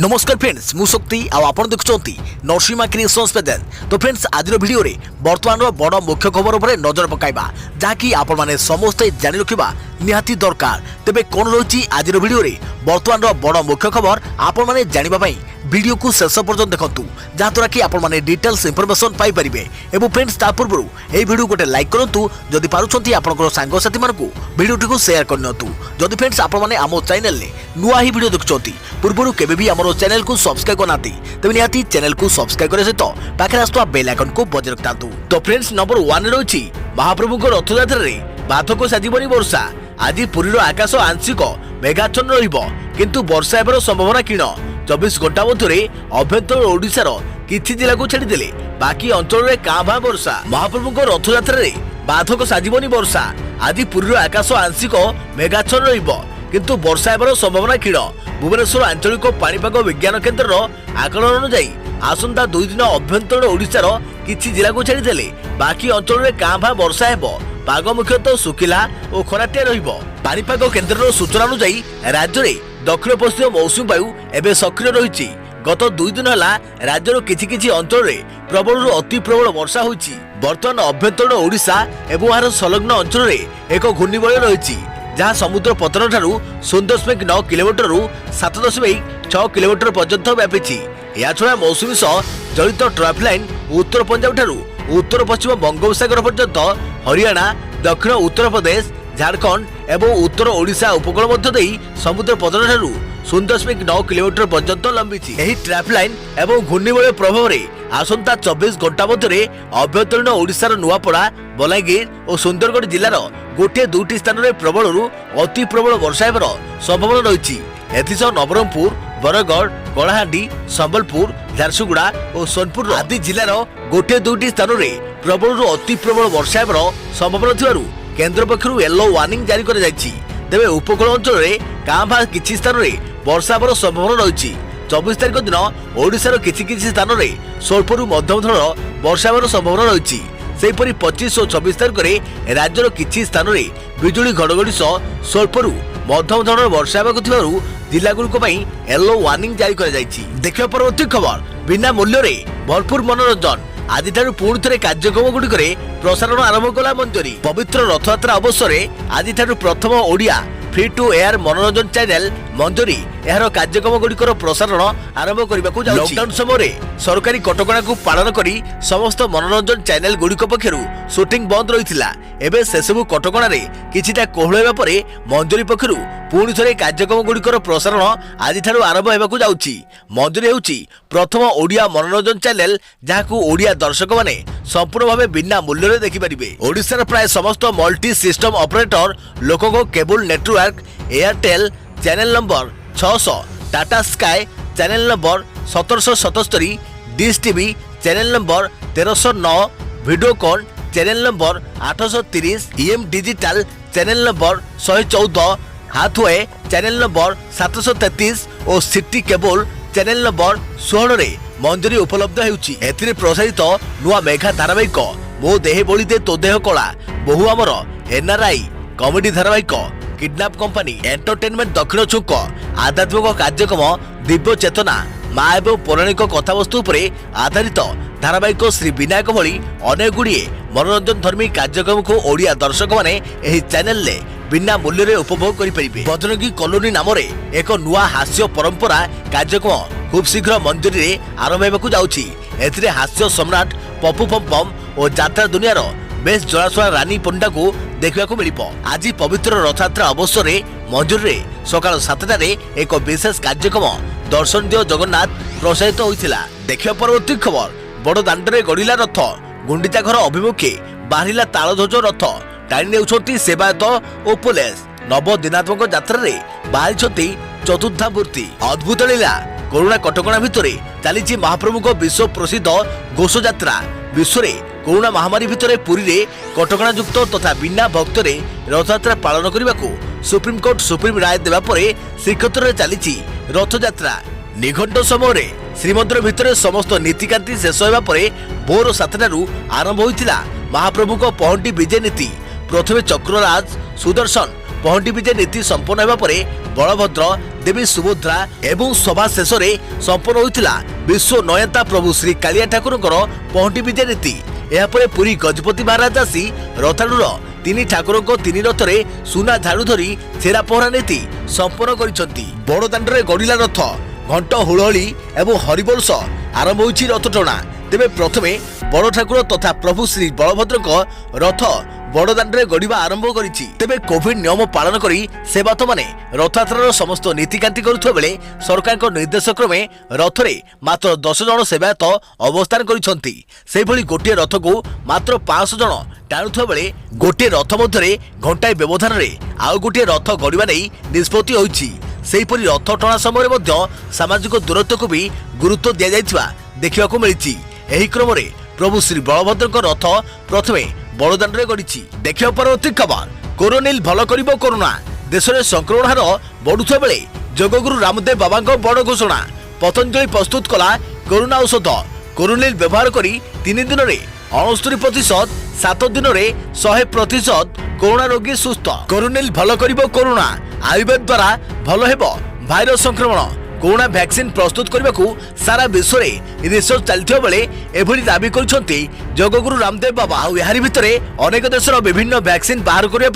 नमस्कार फ्रेंड्स मु शक्ति आपण देखुंती नरसिंहा क्रिएशंस प्रेजेंट। तो फ्रेंड्स आज वीडियो रे वर्तमान बड़ मुख्य खबर उपर नजर पकाइबा जहाँकि आपण माने समस्ते जानि रखिबा निहाती दरकार। तेबे कोन रही आज वीडियो रे वर्तमान बड़ मुख्य खबर आपण माने जानिबा पई वीडियो को शेष पर्यंत देखंतु जहाँद्वारा कि आपण माने डिटेल्स इंफॉर्मेशन पाई परिबे। एवं फ्रेंड्स ता पूर्व ए वीडियो गोटे लाइक करंतु जदि पारुछंती आपनकर सांग साथी मानकु वीडियो को शेयर करनतु। जदि फ्रेंड्स आपण माने आमो चैनल ले नुआ ही वीडियो देखुछंती पूर्व केबे भी हमरो चैनल को सब्सक्राइब करनाती तबे निहाती चैनल को सब्सक्राइब करे सहित पाखे आसुवा बेल आइकन को बजाय रखतांतु। तो फ्रेंड्स नंबर 1 रही महाप्रभु रथयात्रा रे बाधक साजिबनी वर्षा। आज पुरीर आकाश आंशिक मेघाच्छन्न रहिबो किंतु वर्षा हेबार संभावना क्षीण। 24 घंटा मध्य अभ्यंतर ओडिशार किछि जिला को छाड़ीदेले बाकी अंचल में कां भां वर्षा। महाप्रभु रथयात्रा रे बाधक साजिबनी वर्षा। आज पुरीर आकाश आंशिक मेघाच्छन्न रहिबो किंतु वर्षा हेबार संभावना क्षीण। भुवनेश्वर आंचलिक पाणीपाग विज्ञान केन्द्र आकलन अनुसार आसंता 2 दिन अभ्यंतर ओडिशार किछि जिला को छाड़ीदेले बाकी अंचल में कां भां वर्षा हेबो। पाग मुख्यतः सुखिला और खराटिया रहिबो। पाणीपाग केन्द्र सूचना अनुसार राज्य में दक्षिण पश्चिम मौसुमी वायु एवं सक्रिय रही। गत 2 दिन है राज्यर किछि अंचल में प्रबल अति प्रबल वर्षा होइछि। वर्तमान अभ्यंतर ओडिशा एवं यार संलग्न अंचल में एक घूर्णिबलय रही जहाँ समुद्र पतन ठारू 0.9 किलोमीटर 7.6 किलोमीटर पर्यंत व्यापी। या छड़ा मौसुमी सह जड़ित ट्रफ लाइन उत्तर पंजाब ठारू उत्तर पश्चिम बंगोपसागर पर्यंत हरियाणा दक्षिण उत्तर प्रदेश झारखंड एवं उत्तर ओडिशा उपकूल मध्य देई समुद्र पतन ठारू 0.9 किलोमीटर पर्यंत लंबी। एही ट्रैप लाइन एवं घूर्णिबलय प्रभाव रे आसंता 24 घंटा मध्य अभ्यंतरीण ओडिशार नुआपड़ा बलांगीर और सुंदरगढ़ जिलार गोटे 2टी स्थान में प्रबल अति प्रबल वर्षा हेबार संभावना रही। एथिसह नवरंगपुर बरगढ़ कलाहांडी संबलपुर झारसुगुड़ा और सोनपुर आदि जिलार गोटे 2टी स्थान में प्रबल अति प्रबल वर्षा हेबार संभावना थिबारु केंद्र पक्षरु येलो वार्निंग जारी कर जायछि। तेबे उपकूल अंचल में कां भां किछि स्थान में वर्षा हेबार संभावना रही। 24 तारिख दिन ओडिशार किछि स्थान में स्वल्परू मध्यम धरण वर्षा हेबार संभावना रही। सेहीपरि 25 और 26 तारिख में राज्यर किछि स्थान में बिजुली घड़घड़ी सह स्वल्परू मध्यम धरण वर्षा हेबाकु थिबारु जिलागुड़िक येलो वार्निंग जारी कर जायछि। देखिबा परवर्ती खबर बिना मूल्य रे भरपूर मनोरंजन। आज पुणी थे कार्यक्रम गुड़िक प्रसारण आरंभ कला मंजरी। पवित्र रथयात्रा अवसर आज प्रथम ओडिया फ्री टू एयर मनोरंजन चैनल मंजरी यार कार्यक्रम गुड़िकर प्रसारण आरंभ करने को जाउछि। लॉकडाउन समय सरकारी कटकणा को पालन करी समस्त मनोरंजन चैनल गुड़िक पक्षरु शूटिंग बंद रही। एबे से सबु कटकणा रे किछिटा कोहळेबा परे मंजरी पक्षरु पुणी थे कार्यक्रम गुड़िकर प्रसारण आज आरंभ हेबाकु जाउछि। मंजरी हेउछि प्रथम ओडिया मनोरंजन चैनल जहाकु ओडिया दर्शक माने संपूर्ण भाव बिना मूल्य रे देखि परिबे। ओडिशार प्राय समस्त मल्टी सिस्टम ऑपरेटर लोको cable network Airtel channel number 600 Tata Sky channel number 1777 Dish TV channel number 1309 Videocon channel number 830 EM digital channel number 114 Hathway channel number 733 और सिटी केबल चैनल नंबर 16 रे मंजरी उपलब्ध हेउछि। एथिरे प्रसारित नुआ मेघा धारावाहिक मो देहे बोली दे तो देह कला बहु आमर एनआरआई कॉमेडी धारावाहिक किडनैप कंपनी एंटरटेनमेंट दक्षिण छुक आध्यात्मिक कार्यक्रम दिव्य चेतना माँ एवं पौराणिक कथावस्तु पर आधारित धारावाहिक श्री विनायक भली अनेक गुड़िए मनोरंजन धर्मी कार्यक्रम को ओडिया दर्शक माने एही चैनल ले बिना मूल्य रे उपभोग करि परिबे। बजरंगी कॉलोनी नाम रे एक नुआ हास्य परंपरा कार्यक्रम खूब शीघ्र मंजरी रे आरंभ हेबाकु जाउछि। एथिरे हास्य सम्राट पप्पू पम्पम और यात्रा दुनियार बेस जलाशुआ रानी पंडा को देखा मिलिबो। आज पवित्र रथयात्रा अवसर मंजूरी रे सकाल 7टार एक विशेष कार्यक्रम दर्शन दियो जगन्नाथ प्रसारित होइथिला। देखिया परवर्ती खबर बड़ दांडरे गड़िला रथ गुंडीचा घर अभिमुखे बाहरिला तालध्वज रथ टाणी नेउछंती सेवायत और पुलिस। नव दिनात्मक यात्रा रे बाहरिछंती चतुर्था मूर्ति। अद्भुत लीला कोरोना कटकणा भितरे चली महाप्रभु विश्व प्रसिद्ध घोष यात्रा। विश्व में कोरोना महामारी भितर पुरी रे कटकणा युक्त तथा बिना भक्तरे रथयात्रा पालन करने को सुप्रीमकोर्ट सुप्रीम राय देवा परे श्रीक्षेत्र में चली रथयात्रा। निघंट समय श्रीमंदिर भितर समस्त नीतिकांति शेष होगा भोर 7टारू आरंभ होता महाप्रभु पहंटी विजय नीति। प्रथमे चक्रराज सुदर्शन पहंटी विजय नीति संपन्न होगा बलभद्र देवी सुभद्रा एवं सभा शेष में संपन्न होता विश्व नयनता प्रभु श्री कालिया ठाकुर पहंटी विजय नीति। यापर पुरी गजपति महाराज आसी रथारूढ़ तीन ठाकुर तीन रथ सुना झाड़ू धरी छेरा पहरा नीति संपन्न कर बड़दाण्ड गड़िला रथ घंट हुलहली एवं हरिबोल सह आरंभ होइछि रथ टणा। तेबे प्रथमे बड़ ठाकुर तथा प्रभु श्री बलभद्र रथ बड़दाण्ड गड़िबा आरंभ करिछि। तेबे कोविड नियम पालन करी सेवायत माने रथयात्रार समस्त नीतिकांति करुवा बेले सरकार निर्देश क्रमे रथरे मात्र 10 जन सेवायत अवस्थान करिसंती। सेहि भली गोटे रथ को मात्र 500 जन टाणुवा बेले गोटे रथ मध्यरे घंटाए व्यवधान रे आउ गोटे रथ गड़िबा नै निष्पत्ति होइछि। सेहिपरि रथ टणा समय सामाजिक दूरत्व को भी गुरुत्व दिया जाइथिबा देखिबाकू मिलिछि। एही क्रम रे प्रभु श्री बलभद्र रथ प्रथमे बड़दाण्ड गड़िछि। देखिबा परवर्ती खबर कोरोनिल भल करिबो कोरोना। देश में संक्रमण हार बढ़ुवा बेले जोगगुरु रामदेव बाबा बड़ घोषणा। पतंजलि प्रस्तुत कला कोरोना औषध कोरोनिल व्यवहार करी 3 दिन में 69%, 7 दिन में 100% कोरोना रोगी सुस्थ। कोरोनिल भल करिबो कोरोना। आयुर्वेद द्वारा भल हेबो भाइरस संक्रमण। कोरोना वैक्सीन प्रस्तुत करने को सारा विश्व में रिसर्च चलता बेले एभली दाबी करछंती जोगगुरु रामदेव बाबा। यारि भितरे अनेक देशर विभिन्न वैक्सीन बाहर करने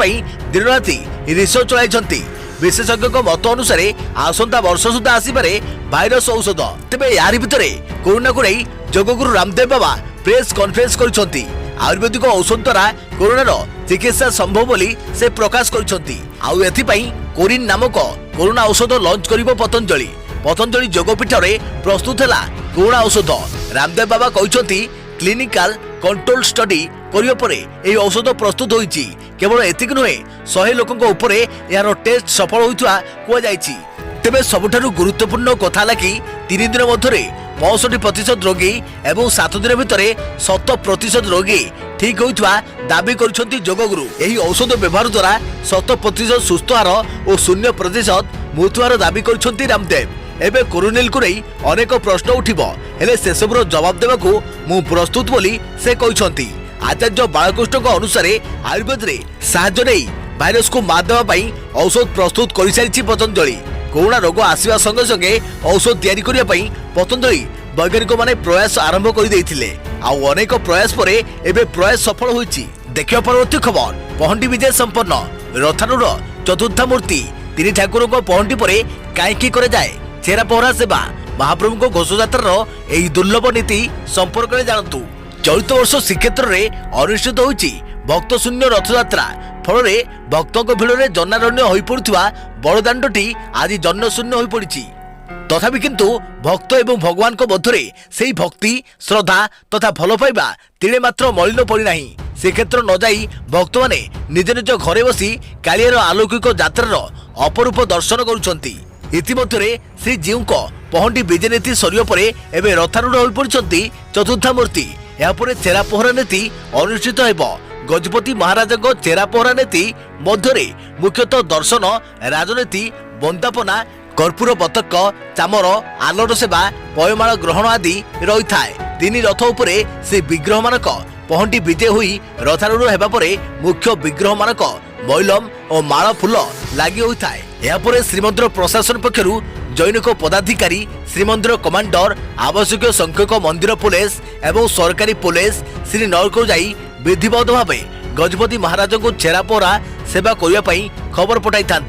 दिन राति रिसर्च चलाइछंती। विशेषज्ञ मत अनुसार आसंता वर्ष सुधा आसपे भाइरस औषध। तेबे यारि भितरे कोरोना को नहीं जोगगुरु रामदेव बाबा प्रेस कॉन्फ्रेंस करछंती। आयुर्वेदिक औषध द्वारा कोरोनार चिकित्सा संभव बोली से प्रकाश करछंती। आउ एथिपई कोरिन नामक कोरोना औषध लॉन्च करिबो पतंजलि। पतंजलि जोगपीठ में प्रस्तुत है कोरोना औषध। रामदेव बाबा कहते क्लिनिकल कंट्रोल स्टडी करिया परे एही औषध प्रस्तुत होईची। केवल एतिक नुहे 100 लोकंक उपरे यार टेस्ट सफल होइतुआ कुआ जाईची। तेबे सबुठारु गुरुत्वपूर्ण कथा होला कि 3 दिन मध्यरे 65% रोगी एवं 7 दिन भितरे 100% रोगी ठीक होइतुआ दाबी करिसंती जोगगुरु। एही औषध व्यवहार द्वारा 100% सुस्थ हार और 0% मृत्युहार दाबी करिसंती रामदेव। एबे कोरोनिल को नहीं अनेक प्रश्न उठिबो हेले से सबरो जवाब देबाकू मु प्रस्तुत बोली से कहछंती। आचार्य बालकृष्ण अनुसार आयुर्वेद रे साहाय्य नै भाइरस को मार देबा पई औषध प्रस्तुत करि सारिछि पतंजलि। कोरोना रोग आसीबा संगे संगे औषध तैयारी करिया पई पतंजलि वैज्ञानिक माने प्रयास आरंभ करि दैथिले। आ अनेक प्रयास परे एबे प्रयास सफल होइछि। देखियो परवर्ती खबर पहंडी विजय संपन्न। रथारूढ़ चतुर्थ मूर्ति 3 ठाकुर को पहंडी परे काईकी करे जाए छेरा पहरा सेवा। महाप्रभु को घोषयात्रार यही दुर्लभ नीति संपर्क में जानतु। चलित वर्ष श्रीक्षेत्र में अनुष्ठित होइछि भक्त शून्य रथयात्रा। फल भक्तों भिड़ में जनारण्य हो पड़ुवा बड़दाण्डटी आज जनशून्य हो पड़ी। तथापि किंतु भक्त एवं भगवान को मध्य से भक्ति श्रद्धा तथा भल पाइबा तिले मात्र मलिन पड़ी नाही। श्रीक्षेत्र न जाई भक्त माने निज निज घरे बसी कालियार अलौकिक यात्रार अपरूप दर्शन करुछंती। इतिमध्य श्रीजीव को पहंडी विजय नीति सरिया परे एबे रथारूढ़ हो पड़ती चतुर्थ मूर्ति। यापर चेरा पहरा नीति अनुष्ठित हेबो। गजपति महाराज चेरा पहरा नीति मध्य मुख्यतः दर्शन राजनीति बंदापना कर्पूर पतक चामर आलोड़ सेवा पयमाल ग्रहण आदि रही थाए। 3 रथ उपरे से विग्रह मानक पहंडी विजय हुई रथारूढ़ हेबा परे मुख्य विग्रह मानक मैलम और माल फूल लगी होता है। यापर श्रीमंदिर प्रशासन पक्षरु जैनिक पदाधिकारी श्रीमंदिर कमांडर आवश्यक संख्यक मंदिर पुलिस एवं सरकारी पुलिस श्रीनगर को जाई विधिवत भाव गजपति महाराज को छेरा पहरा सेवा करने खबर पठाई था।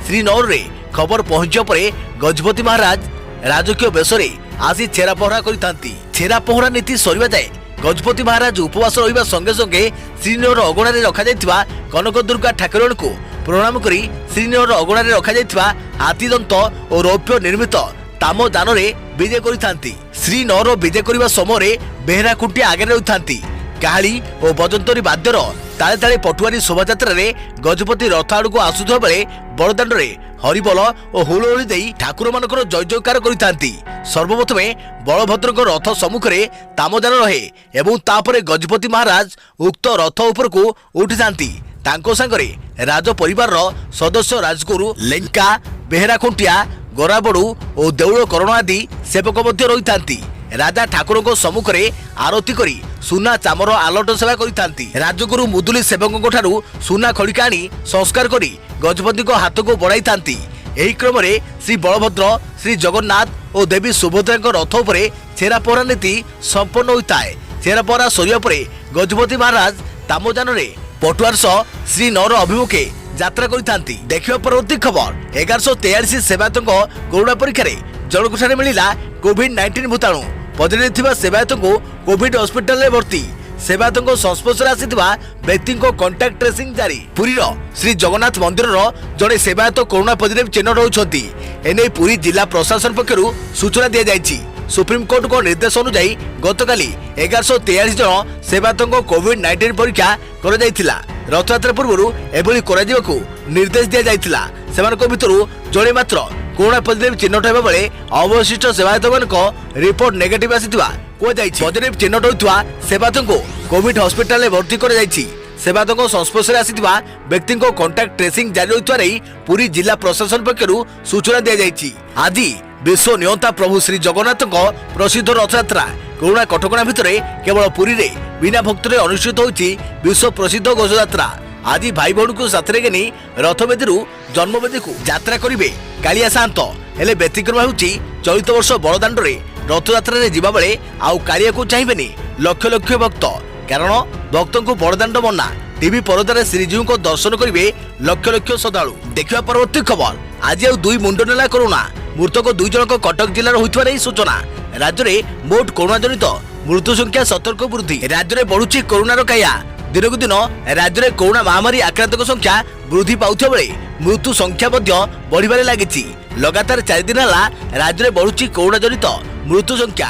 श्रीनगर में खबर पहुंचा पर गजपति महाराज राजकीय बेश आसी छेरा पहरा करथांती। छेरा पहरा नीति सरिबा जाए गजपति महाराज उपवास रहिबा संगे संगे श्रीनगर अगणारे रखा जाइथिबा कनक दुर्गा ठाकुराणी को प्रणाम करी श्रीनगर अगणारे रखा जाइथिबा हाथीदंत और रौप्य निर्मित ताम दान रे विजय करिथांती। श्रीनगर विजय करबा समय बेहरा खुंटी आगे रहिथांती। काहाली और बजंतरी बाद्यर ताले ताले पटुआरी शोभायात्रा रे गजपति रथ आड़ को आसुवा बेले बड़दाण्ड रे हरिबोल और हुलहुली देई ठाकुर मानकर जय जयकार करिथांती। सर्वप्रथमे बलभद्र रथ सम्मुखरे तामदान रहे एवं तापरे गजपति महाराज उक्त रथ उपर को उठी जाती। तांको संगरे राज परिवार सदस्य राजगुरु लेंका बेहरा खुंटिया गोराबड़ू और देउल करण आदि सेवक मध्य रही थांती। राजा ठाकुर को सम्मुखरे आरती करी सुना चामर आलट सेवा करिथांती। राजगुरु मुदुली सेवकों ठारू सुना खड़िका आनी संस्कार करी गजपति को हाथ को बढ़ाई थांती। ଏହି କ୍ରମରେ ଶ୍ରୀ ବଳଭଦ୍ର ଶ୍ରୀ ଜଗନ୍ନାଥ ଓ ଦେବୀ ସୁଭଦ୍ରାଙ୍କ ରଥ ଉପରେ ଛେରା ପହଁରା ନୀତି ସମ୍ପନ୍ନ ହୋଇଥାଏ। ଛେରା ପହଁରା ସରିବା ପରେ ଗଜପତି ମହାରାଜ ତାମଯାନରେ ପଟୁଆର ସହ ଶ୍ରୀନଗର ଅଭିମୁଖେ ଯାତ୍ରା କରିଥାନ୍ତି। ଦେଖିବା ପରବର୍ତ୍ତୀ ଖବର 1143 ସେବାୟତଙ୍କ କରୋନା ପରୀକ୍ଷାରେ ଜଣଙ୍କଠାରେ ମିଳିଲା କୋଭିଡ-19 ଭୂତାଣୁ। ପଜିଟିଭ ଥିବା ସେବାୟତଙ୍କୁ କୋଭିଡ ହସ୍ପିଟାଲରେ ଭର୍ତ୍ତି। ସେବାୟତଙ୍କ ସଂସ୍ପର୍ଶରେ ଆସିଥିବା ବ୍ୟକ୍ତିଙ୍କ କଣ୍ଟାକ୍ଟ ଟ୍ରେସିଂ ଜାରି। ପୁରୀର ଶ୍ରୀ ଜଗନ୍ନାଥ ମନ୍ଦିରର ଜଣେ ସେବାୟତ କରୋନା ପଜିଟିଭ ଚିହ୍ନଟ ହୋଇଛନ୍ତି। ଏନେଇ ପୁରୀ ଜିଲ୍ଲା ପ୍ରଶାସନ ପକ୍ଷରୁ ସୂଚନା ଦିଆଯାଇଛି। ସୁପ୍ରିମକୋର୍ଟଙ୍କ ନିର୍ଦ୍ଦେଶ ଅନୁଯାୟୀ ଗତକାଲି 1143 ଜଣ ସେବାୟତଙ୍କ କୋଭିଡ-19 ପରୀକ୍ଷା କରାଯାଇଥିଲା। ରଥଯାତ୍ରା ପୂର୍ବରୁ ଏଭଳି କରାଯିବାକୁ ନିର୍ଦ୍ଦେଶ ଦିଆଯାଇଥିଲା। ସେମାନଙ୍କ ଭିତରୁ ଜଣେ ମାତ୍ର କରୋନା ପଜିଟିଭ ଚିହ୍ନଟ ହେବା ବେଳେ ଅବଶିଷ୍ଟ ସେବାୟତମାନଙ୍କ ରିପୋର୍ଟ ନେଗେଟିଭ ଆସିଥିବା କୁହାଯାଇଛି। ପଜିଟିଭ ଚିହ୍ନଟ ହୋଇଥିବା ସେବାୟତଙ୍କୁ କୋଭିଡ ହସ୍ପିଟାଲରେ ଭର୍ତ୍ତି କରାଯାଇଛି। ସେବାୟତଙ୍କ ସଂସ୍ପର୍ଶରେ ଆସିଥିବା ବ୍ୟକ୍ତିଙ୍କ କଣ୍ଟାକ୍ଟ ଟ୍ରେସିଂ ଜାରି ରହିଥିବା ନେଇ ପୁରୀ ଜିଲ୍ଲା ପ୍ରଶାସନ ପକ୍ଷରୁ ସୂଚନା ଦିଆଯାଇଛି। ଆଜି ବିଶ୍ୱ ନିୟନ୍ତା ପ୍ରଭୁ ଶ୍ରୀ ଜଗନ୍ନାଥଙ୍କ ପ୍ରସିଦ୍ଧ ରଥଯାତ୍ରା। କରୋନା କଟକଣା ଭିତରେ କେବଳ ପୁରୀରେ ବିନା ଭକ୍ତରେ ଅନୁଷ୍ଠିତ ହୋଇଛି ବିଶ୍ୱ ପ୍ରସିଦ୍ଧ ଘୋଷଯାତ୍ରା। ଆଜି ଭାଇ ଭଉଣୀକୁ ସାଥିରେ ଘେନି ରଥବେଦୀରୁ ଜନ୍ମବେଦୀକୁ ଯାତ୍ରା କରିବେ କାଳିଆ ସାଆନ୍ତ। ହେଲେ ବ୍ୟତିକ୍ରମ ହେଉଛି ଚଳିତ ବର୍ଷ ବଡ଼ଦାଣ୍ଡରେ ରଥଯାତ୍ରାରେ ଯିବାବେଳେ ଆଉ କାଳିଆକୁ ଚାହିଁବେନି ଲକ୍ଷ ଲକ୍ଷ ଭକ୍ତ। କାରଣ ଭକ୍ତଙ୍କୁ ବଡ଼ଦାଣ୍ଡ ମନା। ଟିଭି ପରଦାରେ ଶ୍ରୀଜୀଉଙ୍କ ଦର୍ଶନ କରିବେ ଲକ୍ଷ ଲକ୍ଷ ଶ୍ରଦ୍ଧାଳୁ। ଦେଖିବା ପରବର୍ତ୍ତୀ ଖବର ଆଜି ଆଉ ଦୁଇ ମୁଣ୍ଡ ନେଲା କରୋନା। ମୃତକ 2 ଜଣଙ୍କ କଟକ ଜିଲ୍ଲାର ହୋଇଥିବା ନେଇ ସୂଚନା। ରାଜ୍ୟରେ ମୋଟ କରୋନା ଜନିତ ମୃତ୍ୟୁ ସଂଖ୍ୟା ସତର୍କ ବୃଦ୍ଧି। ରାଜ୍ୟରେ ବଢୁଛି କରୋନାର କାୟା। ଦିନକୁ ଦିନ ରାଜ୍ୟରେ କରୋନା ମହାମାରୀ ଆକ୍ରାନ୍ତଙ୍କ ସଂଖ୍ୟା ବୃଦ୍ଧି ପାଉଥିବା ବେଳେ ମୃତ୍ୟୁ ସଂଖ୍ୟା ମଧ୍ୟ ବଢିବାରେ ଲାଗିଛି। ଲଗାତାର 4 ଦିନ ହେଲା ରାଜ୍ୟରେ ବଢୁଛି କରୋନା ଜନିତ ମୃତ୍ୟୁ ସଂଖ୍ୟା।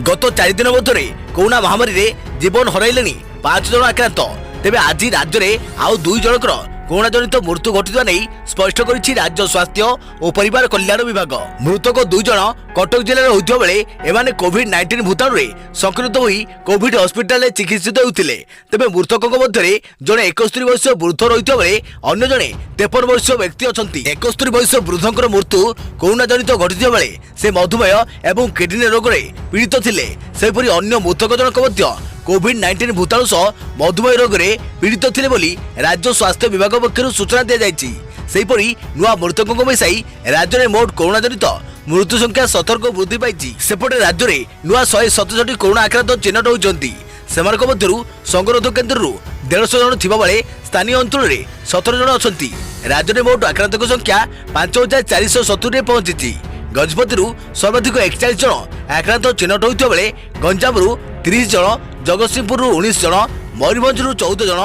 ଗତ 4 ଦିନ ମଧ୍ୟରେ କରୋନା ମହାମାରୀରେ ଜୀବନ ହରାଇଲେଣି 5 ଜଣ ଆକ୍ରାନ୍ତ। ତେବେ ଆଜି ରାଜ୍ୟରେ ଆଉ 2 ଜଣଙ୍କର କରୋନା ଜନିତ ମୃତ୍ୟୁ ଘଟିଥିବା ନେଇ ସ୍ପଷ୍ଟ କରିଛି ରାଜ୍ୟ ସ୍ୱାସ୍ଥ୍ୟ ଓ ପରିବାର କଲ୍ୟାଣ ବିଭାଗ। ମୃତକ 2 ଜଣ କଟକ ଜିଲ୍ଲାରେ ହୋଇଥିବା ବେଳେ ଏମାନେ କୋଭିଡ-19 ଭୂତାଣୁରେ ସଂକ୍ରମିତ ହୋଇ କୋଭିଡ ହସ୍ପିଟାଲରେ ଚିକିତ୍ସିତ ହେଉଥିଲେ। ତେବେ ମୃତକଙ୍କ ମଧ୍ୟରେ ଜଣେ 71 ବର୍ଷୀୟ ବୃଦ୍ଧ ରହିଥିବା ବେଳେ ଅନ୍ୟ ଜଣେ 53 ବର୍ଷୀୟ ବ୍ୟକ୍ତି ଅଛନ୍ତି। 71 ବର୍ଷୀୟ ବୃଦ୍ଧଙ୍କର ମୃତ୍ୟୁ କରୋନା ଜନିତ ଘଟିଥିବା ବେଳେ ସେ ମଧୁମେହ ଏବଂ କିଡନୀ ରୋଗରେ ପୀଡ଼ିତ ଥିଲେ। ସେହିପରି ଅନ୍ୟ ମୃତକ ଜଣକ ମଧ୍ୟ କୋଭିଡ-19 ଭୂତାଣୁ ସହ ମଧୁମେହ ରୋଗରେ ପୀଡ଼ିତ ଥିଲେ ବୋଲି ରାଜ୍ୟ ସ୍ୱାସ୍ଥ୍ୟ ବିଭାଗ ପକ୍ଷରୁ ସୂଚନା ଦିଆଯାଇଛି। ସେହିପରି ନୂଆ ମୃତକଙ୍କୁ ମିଶାଇ ରାଜ୍ୟରେ ମୋଟ କରୋନା ଜନିତ ମୃତ୍ୟୁ ସଂଖ୍ୟା ସତର୍କ ବୃଦ୍ଧି ପାଇଛି। ସେପଟେ ରାଜ୍ୟରେ ନୂଆ 167 କରୋନା ଆକ୍ରାନ୍ତ ଚିହ୍ନଟ ହୋଇଛନ୍ତି। ସେମାନଙ୍କ ମଧ୍ୟରୁ ସଂଗରୋଧ କେନ୍ଦ୍ରରୁ 150 ଜଣ ଥିବା ବେଳେ ସ୍ଥାନୀୟ ଅଞ୍ଚଳରେ 17 ଜଣ ଅଛନ୍ତି। ରାଜ୍ୟରେ ମୋଟ ଆକ୍ରାନ୍ତଙ୍କ ସଂଖ୍ୟା 5470ରେ ପହଞ୍ଚିଛି। ଗଜପତିରୁ ସର୍ବାଧିକ 41 ଜଣ ଆକ୍ରାନ୍ତ ଚିହ୍ନଟ ହୋଇଥିବା ବେଳେ ଗଞ୍ଜାମରୁ 30 ଜଣ, ଜଗତସିଂହପୁରରୁ 19 ଜଣ, ମୟୂରଭଞ୍ଜରୁ 14 ଜଣ,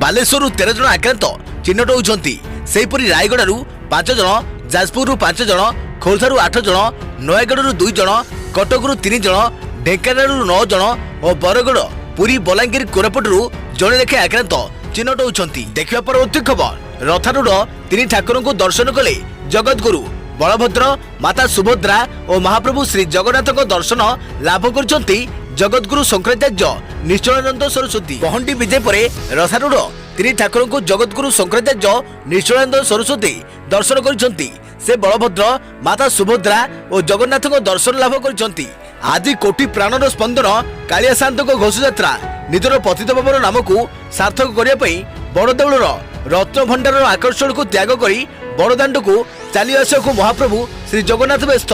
ବାଲେଶ୍ୱରରୁ 13 ଜଣ ଆକ୍ରାନ୍ତ ଚିହ୍ନଟ ହୋଇଛନ୍ତି। ସେହିପରି ରାୟଗଡ଼ାରୁ 5 ଜଣ, ଯାଜପୁରରୁ 5 ଜଣ, ଖୋର୍ଦ୍ଧାରୁ 8 ଜଣ, ନୟାଗଡ଼ରୁ 2 ଜଣ, କଟକରୁ 3 ଜଣ, ଢେଙ୍କାନାଳରୁ 9 ଜଣ ଓ ବରଗଡ଼, ପୁରୀ, ବଲାଙ୍ଗୀର, କୋରାପୁଟରୁ ଜଣେ ଲେଖାଏଁ ଆକ୍ରାନ୍ତ ଚିହ୍ନଟ ହୋଇଛନ୍ତି। ଦେଖିବା ପରବର୍ତ୍ତୀ ଖବର ରଥାରୂଢ଼ 3 ଠାକୁରଙ୍କୁ ଦର୍ଶନ କଲେ ଜଗତଗୁରୁ। ବଳଭଦ୍ର, ମାତା ସୁଭଦ୍ରା ଓ ମହାପ୍ରଭୁ ଶ୍ରୀ ଜଗନ୍ନାଥଙ୍କ ଦର୍ଶନ ଲାଭ କରିଛନ୍ତି ଜଗତଗୁରୁ ଶଙ୍କରାଚାର୍ଯ୍ୟ ନିଶ୍ଚଳାନନ୍ଦ ସରସ୍ୱତୀ। ପହଣ୍ଡି ବିଜେ ପରେ ରଥାରୂଢ଼ 3 ଠାକୁରଙ୍କୁ ଜଗତଗୁରୁ ଶଙ୍କରାଚାର୍ଯ୍ୟ ନିଶ୍ଚଳାନନ୍ଦ ସରସ୍ୱତୀ ଦର୍ଶନ କରିଛନ୍ତି। ସେ ବଳଭଦ୍ର, ମାତା ସୁଭଦ୍ରା ଓ ଜଗନ୍ନାଥଙ୍କ ଦର୍ଶନ ଲାଭ କରିଛନ୍ତି। ଆଜି କୋଟି ପ୍ରାଣର ସ୍ପନ୍ଦନ କାଳିଆ ସାଆନ୍ତଙ୍କ ଘୋଷଯାତ୍ରା। ନିଜର ପତିତପାବନ ନାମକୁ ସାର୍ଥକ କରିବା ପାଇଁ ବଡ଼ଦେଉଳର ରତ୍ନଭଣ୍ଡାରର ଆକର୍ଷଣକୁ ତ୍ୟାଗ କରି ବଡ଼ଦାଣ୍ଡକୁ ଚାଲି ଆସିବାକୁ ମହାପ୍ରଭୁ ଶ୍ରୀ ଜଗନ୍ନାଥ ବ୍ୟସ୍ତ।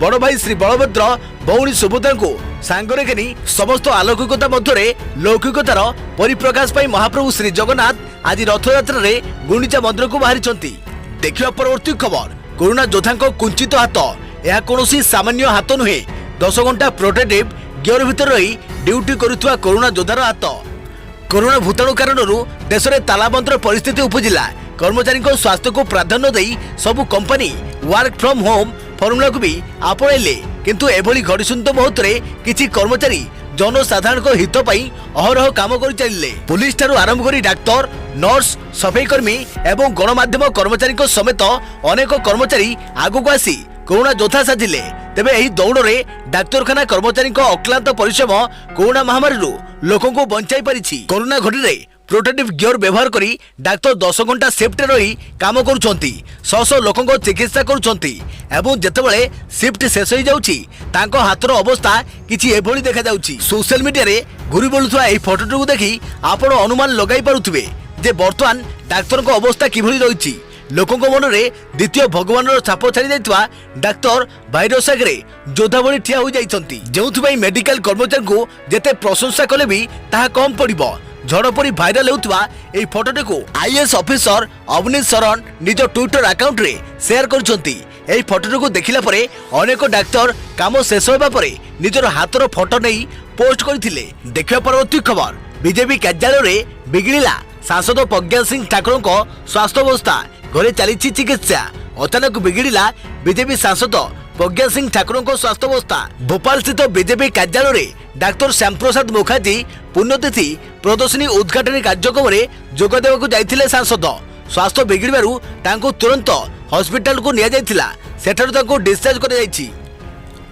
ବଡ଼ ଭାଇ ଶ୍ରୀ ବଳଭଦ୍ର, ଭଉଣୀ ସୁଭଦ୍ରାଙ୍କୁ ସାଙ୍ଗରେ ଘେନି ସମସ୍ତ ଆଲୌକିକତା ମଧ୍ୟରେ ଲୌକିକତାର ପରିପ୍ରକାଶ ପାଇଁ ମହାପ୍ରଭୁ ଶ୍ରୀ ଜଗନ୍ନାଥ ଆଜି ରଥଯାତ୍ରାରେ ଗୁଣ୍ଡିଚା ମନ୍ଦିରକୁ ବାହାରିଛନ୍ତି। ଦେଖିବା ପରବର୍ତ୍ତୀ ଖବର କରୋନା ଯୋଦ୍ଧାଙ୍କ କୁଞ୍ଚିତ ହାତ। ଏହା କୌଣସି ସାମାନ୍ୟ ହାତ ନୁହେଁ। 10 ଘଣ୍ଟା ପ୍ରୋଟେକ୍ଟିଭ ଗିୟର ଭିତରେ ରହି ଡ୍ୟୁଟି କରୁଥିବା କରୋନା ଯୋଦ୍ଧାର ହାତ। କରୋନା ଭୂତାଣୁ କାରଣରୁ ଦେଶରେ ତାଲାବନ୍ଦର ପରିସ୍ଥିତି ଉପୁଜିଲା। କର୍ମଚାରୀଙ୍କ ସ୍ୱାସ୍ଥ୍ୟକୁ ପ୍ରାଧାନ୍ୟ ଦେଇ ସବୁ କମ୍ପାନୀ ୱାର୍କ ଫ୍ରମ୍ ହୋମ୍ ଫର୍ମୁଲାକୁ ବି ଆପଣେଇଲେ। କିନ୍ତୁ ଏଭଳି ଘଡ଼ିସନ୍ଧି ମୁହୂର୍ତ୍ତରେ କିଛି କର୍ମଚାରୀ ଜନସାଧାରଣଙ୍କ ହିତ ପାଇଁ ଅହରହ କାମ କରି ଚାଲିଲେ। ପୁଲିସ ଠାରୁ ଆରମ୍ଭ କରି ଡାକ୍ତର, ନର୍ସ, ସଫେଇ କର୍ମୀ ଏବଂ ଗଣମାଧ୍ୟମ କର୍ମଚାରୀଙ୍କ ସମେତ ଅନେକ କର୍ମଚାରୀ ଆଗକୁ ଆସି କରୋନା ଯୋଦ୍ଧା ସାଜିଲେ। ତେବେ ଏହି ଦୌଡ଼ରେ ଡାକ୍ତରଖାନା କର୍ମଚାରୀଙ୍କ ଅକ୍ଲାନ୍ତ ପରିଶ୍ରମ କରୋନା ମହାମାରୀରୁ ଲୋକଙ୍କୁ ବଞ୍ଚାଇ ପାରିଛି। କରୋନା ଘଡ଼ିରେ ପ୍ରୋଟେକ୍ଟିଭ ଗିୟର ବ୍ୟବହାର କରି ଡାକ୍ତର 10 ଘଣ୍ଟା ସିଫ୍ଟରେ ରହି କାମ କରୁଛନ୍ତି। ଶହ ଶହ ଲୋକଙ୍କ ଚିକିତ୍ସା କରୁଛନ୍ତି ଏବଂ ଯେତେବେଳେ ସିଫ୍ଟ ଶେଷ ହୋଇଯାଉଛି ତାଙ୍କ ହାତର ଅବସ୍ଥା କିଛି ଏଭଳି ଦେଖାଯାଉଛି। ସୋସିଆଲ ମିଡିଆରେ ଘୁରି ବୁଲୁଥିବା ଏହି ଫଟୋଟିକୁ ଦେଖି ଆପଣ ଅନୁମାନ ଲଗାଇ ପାରୁଥିବେ ଯେ ବର୍ତ୍ତମାନ ଡାକ୍ତରଙ୍କ ଅବସ୍ଥା କିଭଳି ରହିଛି। लोकों मन में द्वितीय भगवान छाप छाड़ी जाइथिबा डाक्तर भाइरस आगे जोधा भली ठिया हो जाइछंती जेउथि मेडिकल कर्मचारी को जेते प्रशंसा कले भी ताहा कम पड़िबो। झड़परी भाइराल होउथबा एई फोटोटे को आईएएस ऑफिसर अवनीश शरण निज ट्विटर अकाउंट रे शेयर करछंती। एई फोटोटे को देखिला परे अनेक डाक्तर काम शेष होबा परे निजर हाथर फोटो नहीं पोस्ट करथिले। देखिबा परवर्ती खबर बीजेपी कार्यालय रे बिगड़िला सांसद प्रज्ञा सिंह ठाकुर को स्वास्थ्य अवस्था घरे चली चिकित्सा। अचानक बिगड़िला बीजेपी सांसद प्रज्ञा सिंह ठाकुर को स्वास्थ्य अवस्था। भोपाल स्थित बीजेपी कार्यालय रे डाक्टर श्याम प्रसाद मुखर्जी पुण्यतिथि प्रदर्शनी उद्घाटन कार्यक्रम में जोग देवाक जाइथिले सांसद। स्वास्थ्य बिगड़बारु तांको तुरंत हॉस्पिटल को निया जाइथिला, सेठारु तांको डिस्चार्ज कर जाइछि।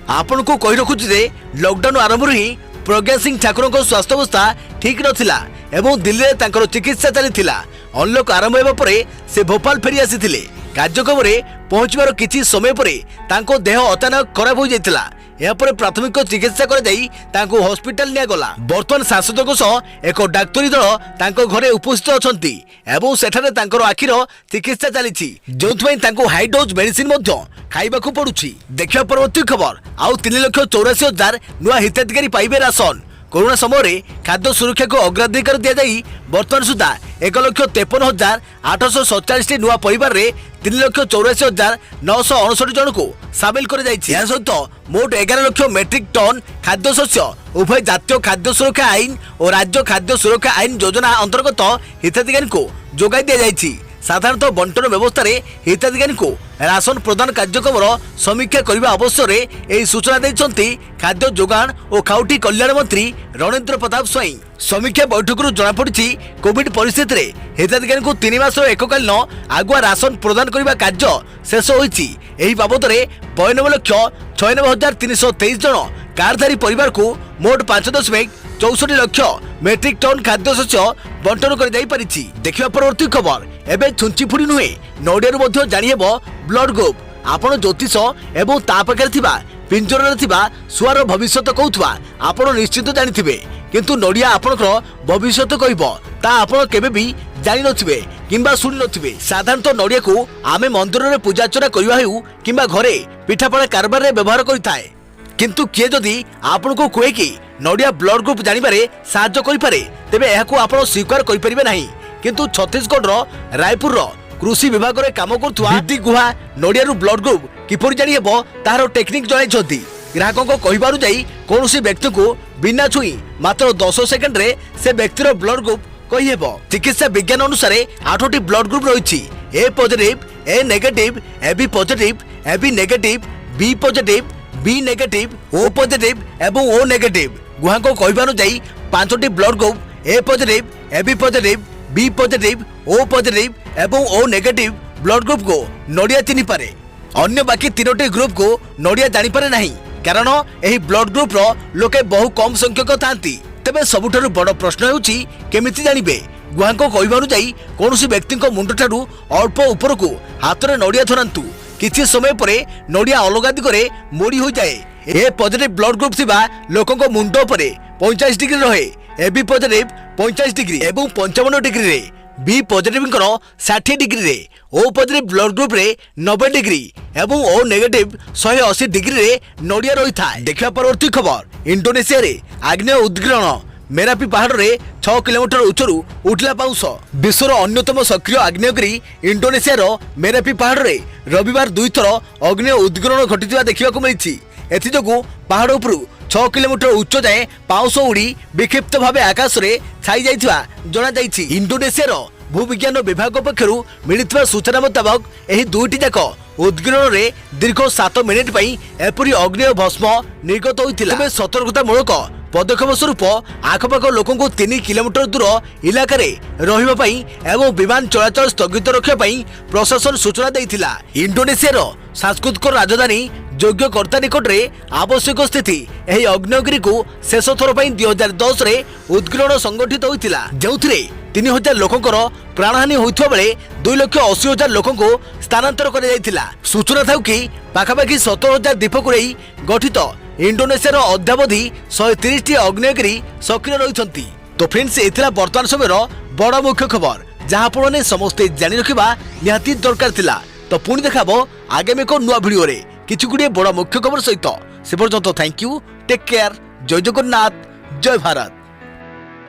आपन को कहि रखुछि जे लॉकडाउन आरंभ ही प्रज्ञा सिंह ठाकुर को स्वास्थ्य अवस्था ठीक नथिला एवं दिल्ली में तांकर चिकित्सा चलीथिला। अनलॉक आरंभ हेबा परे से भोपाल फेरी आसीथिले। कार्यक्रम में पहुंचबार किछि समय परे तांको देह अचानक खराब हो जाइथिला। या पर प्राथमिक चिकित्सा कर जाई तांको हॉस्पिटल निया गला। वर्तमान सांसद को सह एक डाक्तरी दल तांको घरे उपस्थित अछंती एवं सेठारे तांकर आखिर चिकित्सा चलीछि जोंथि तांको हाई डोज मेडिसिन मध्य खाइबाकू पड़ुछि। देखिया परवर्ती खबर आउ 3,84,000 नुआ हिताधिकारी पाइबे राशन। कोरोना समय खाद्य सुरक्षा को अग्राधिकार दि जाई वर्तमान सुधा 1,53,847 नुआ परिवार रे 3,84,959 जन को सामिल कर सहित मोट 11 लाख मेट्रिक टन खाद्य शस्य उभय जातीय खाद्य सुरक्षा आईन और राज्य खाद्य सुरक्षा आईन योजना अंतर्गत हिताधिकारी को जोगाई दि जाइछि। साधारणतः बंटन व्यवस्था रे हिताधिकारी को राशन प्रदान कार्यक्रम समीक्षा करने अवसर में सूचना देइछंती खाद्य जोगान और खाउटी कल्याण मंत्री रणेंद्र प्रताप स्वाई। समीक्षा बैठक जना पड़ी कोविड परिस्थिति रे हिताधिकारी को 3 मास एककालीन आगुआ राशन प्रदान करने कार्य शेष होइछि। एही बाबद 92,96,323 जन कार्डधारी परिवार को मोट 5.64 लाख मेट्रिक टन खाद्य शस्य बंटन कर जाई परिछि। देखिबा परवर्ती खबर एबे छुंची फुड़ी नुहे नोडियारु मध्य जानि हेबो ब्लड ग्रुप। आपण ज्योतिष एवं ता पाखरे थिबा पिंजर थिबा सुआर भविष्यत कहउथबा आपण निश्चित जानिथिबे, किंतु नोडिया आपणकर भविष्यत कहइबो ता आपण केबे भी जानि नथिबे किंबा सुनि नथिबे। साधारणतः नोडिया को आमे मंदिर रे पूजा अर्चना करबा हेउ किंबा घरे पिठापଣା कारबार रे व्यवहार करिताए, किंतु किए जदि आपण को कहे कि नोडिया ब्लड ग्रुप जानिबारे साहाय्य करि पारे तेबे एहाकू आपण स्वीकार करि परिबे नाही। किंतु छत्तीसगढ़ रायपुर कृषि विभाग रे काम करथुआ विधि गुहा नोडियारु ब्लड ग्रुप किपरि जानि हेबो तारो टेक्निक जणाइछथि। ग्राहकों को कहिबारु जाई कोनोसी व्यक्ति को बिना छुई मात्र 10 सेकंड रे से व्यक्तिर ब्लड ग्रुप कहि हेबो। चिकित्सा विज्ञान अनुसार 8टी ब्लड ग्रुप रहिछि A positive, A negative, AB positive, AB negative, B positive, B negative, O positive एवं ओ नेगेटिव। गुहा को कहिबारु जाई 5टी blood group A positive, AB positive, B positive, O positive एवं ओ नेगेटिव ब्लड ग्रुप को नोडिया चिनि पारे। अन्य बाकी 3टी ग्रुप को नोडिया जानि पारे नाही, कारण एही ब्लड ग्रुप रो लोके बहु कम संख्यक थांती। तबे सबुठारु बड़ प्रश्न हेउची केमिति जानिबे। गुहा को कहिबारु जाई कोनोसी व्यक्ति को मुंड ठारु अल्प ऊपर को हाथ रे नोडिया धरंतु, किछि समय परे नोडिया अलगा दिगरे मोड़ी हो जाए। ए पॉजिटिव ब्लड ग्रुप थिबा लोकन को मुंड परे 45 डिग्री रहे, एबी पॉजिटिव 45 डिग्री एवं 55 डिग्री रे, बी पॉजिटिव 60 डिग्री रे, ओ पॉजिटिव ब्लड ग्रुप रे 90 डिग्री एवं ओ नेगेटिव 180 डिग्री रे नोडिया रही था। देखा परवर्ती खबर इंडोनेशिया रे आग्नेय उद्गिरण मेरापी पहाड़ रे 6 किलोमीटर उच्चरू उठला पाउस। विश्वर अन्यतम सक्रिय आग्नेयगिरी इंडोनेशिया रो मेरापी पहाड़ रे रविवार 2 थर अग्नेय उद्गिरण घटिथिबा देखिबाकू मिलिछि। एथि जोगु पहाड़ उपरु 6 किलोमीटर उच्च जाए पाउस उड़ी विक्षिप्त भाव आकाश रे छाई जाइथिबा जणा जाइछि। इंडोनेशिया रो भूविज्ञान विभाग पक्षरु मिलिथिबा सूचना मुताबक एही दुईटी जाक उद्गिरण रे दीर्घ 7 मिनिट पई एपरि अग्नेय भस्म निर्गत होइथिला। तबे सतर्कतामूलक पदक्षेप स्वरूप आखपाख लोकों को 3 किलोमीटर दूर इलाका रे रहिबा पई एवं विमान चलाचल स्थगित रखिबा पई प्रशासन सूचना देइथिला। इंडोनेशिया रो सांस्कृतिक राजधानी योग्यकर्ता निकट रे आवश्यक स्थिति एही अग्नेयगिरी को शेष थर पई 2010 रे उद्गिरण संगठित होइथिला, जेउथिरे 3000 लोकंकर प्राणहानि होइथबा बेले 2,80,000 लोकों को स्थानांतर कर जाइथिला। सूचना थाउ कि पाखापाखि 17,000 द्वीप को रही गठित इंडोनेशिया रो अद्यावधि 130 टी अग्नेयगिरी सक्रिय रहिछंती। तो फ्रेंड्स एथिला वर्तमान समय बड़ मुख्य खबर। जहाँ आपने समस्ते जानी रखा निहाती दरकार थिला। तो पुणी देखाबो आगामी एक नुआ भिडियो रे किछु गुड़िए बड़ मुख्य खबर सहित। से पर्यंत थैंक यू, टेक केयर, जय जगन्नाथ, जय भारत।